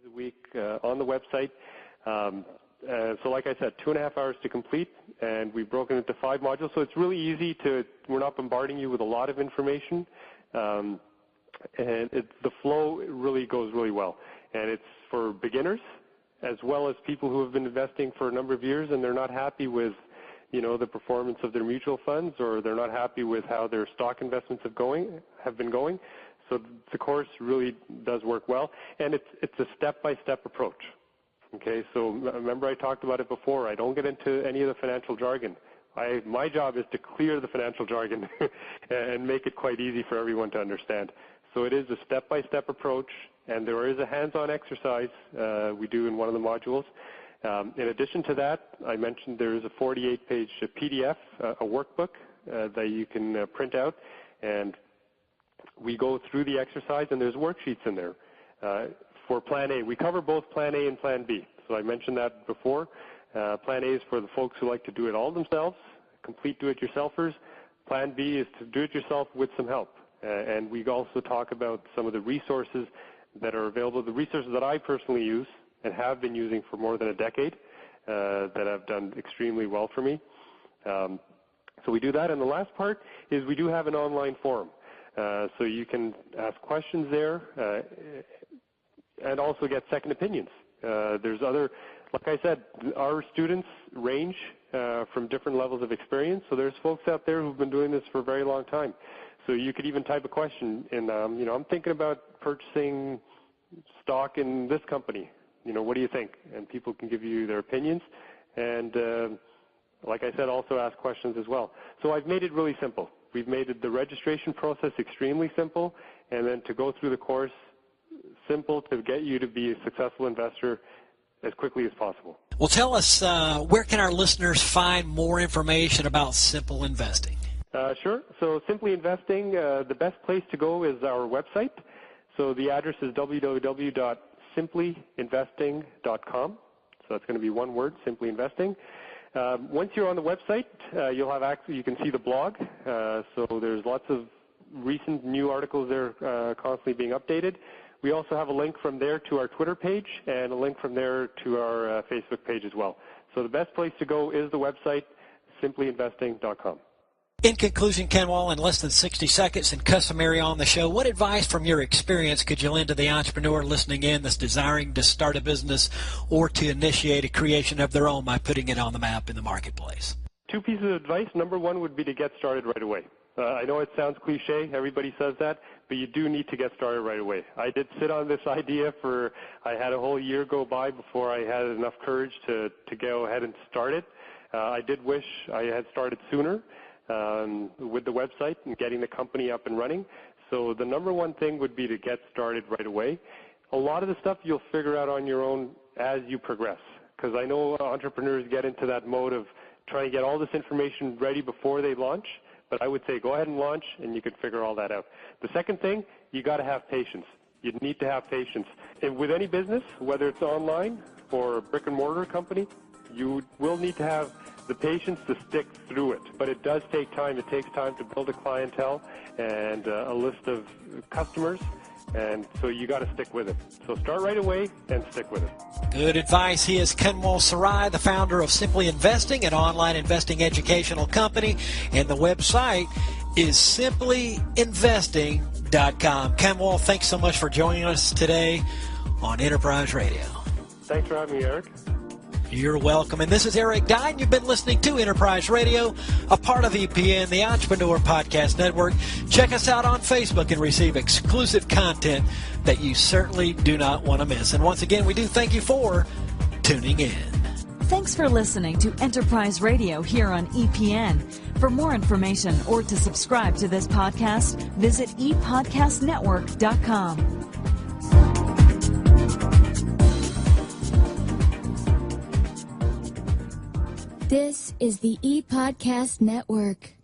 a week on the website. So like I said, 2.5 hours to complete, and we've broken it into 5 modules. So it's really easy we're not bombarding you with a lot of information, and the flow really goes really well. And it's for beginners as well as people who have been investing for a number of years and they're not happy with, the performance of their mutual funds, or they're not happy with how their stock investments have been going. So the course really does work well, and it's a step-by-step approach. Okay, so remember I talked about it before. I don't get into any of the financial jargon. My job is to clear the financial jargon and make it quite easy for everyone to understand. So it is a step-by-step approach, and there is a hands-on exercise we do in one of the modules. In addition to that, I mentioned there is a 48-page PDF, a workbook that you can print out, and we go through the exercise, and there's worksheets in there. For Plan A, we cover both Plan A and Plan B. So I mentioned that before. Plan A is for the folks who like to do it all themselves, complete do-it-yourselfers. Plan B is to do it yourself with some help. And we also talk about some of the resources that are available, the resources that I personally use and have been using for more than a decade that have done extremely well for me. So we do that. And the last part is we do have an online forum. So you can ask questions there and also get second opinions. There's other, like I said, our students range from different levels of experience. So there's folks out there who've been doing this for a very long time. So you could even type a question in, I'm thinking about purchasing stock in this company. What do you think? And people can give you their opinions. And like I said, also ask questions as well. So I've made it really simple. We've made the registration process extremely simple, and then to go through the course, simple to get you to be a successful investor as quickly as possible. Well, tell us, where can our listeners find more information about Simple Investing? Sure. So Simply Investing, the best place to go is our website. So the address is www.simplyinvesting.com. So that's going to be one word, Simply Investing. Once you're on the website, you'll have access. You can see the blog. So there's lots of recent new articles there constantly being updated. We also have a link from there to our Twitter page and a link from there to our Facebook page as well. So the best place to go is the website, simplyinvesting.com. In conclusion, Kanwal, in less than 60 seconds and customary on the show, what advice from your experience could you lend to the entrepreneur listening in that's desiring to start a business or to initiate a creation of their own by putting it on the map in the marketplace? 2 pieces of advice. Number 1 would be to get started right away. I know it sounds cliche, everybody says that, but you do need to get started right away. I did sit on this idea I had a whole year go by before I had enough courage to go ahead and start it. I did wish I had started sooner with the website and getting the company up and running. So the number 1 thing would be to get started right away. A lot of the stuff you'll figure out on your own as you progress, because I know entrepreneurs get into that mode of trying to get all this information ready before they launch. But I would say go ahead and launch, and you can figure all that out. The second thing, you got to have patience. You need to have patience. And with any business, whether it's online or a brick-and-mortar company, you will need to have the patience to stick through it. But it does take time. It takes time to build a clientele and a list of customers. And so you got to stick with it. So start right away and stick with it. Good advice. He is Kanwal Sarai, the founder of Simply Investing, an online investing educational company. And the website is simplyinvesting.com. Kanwal, thanks so much for joining us today on Enterprise Radio. Thanks for having me, Eric. You're welcome. And this is Eric Dye. You've been listening to Enterprise Radio, a part of EPN, the Entrepreneur Podcast Network. Check us out on Facebook and receive exclusive content that you certainly do not want to miss. And once again, we do thank you for tuning in. Thanks for listening to Enterprise Radio here on EPN. For more information or to subscribe to this podcast, visit epodcastnetwork.com. This is the ePodcast Network.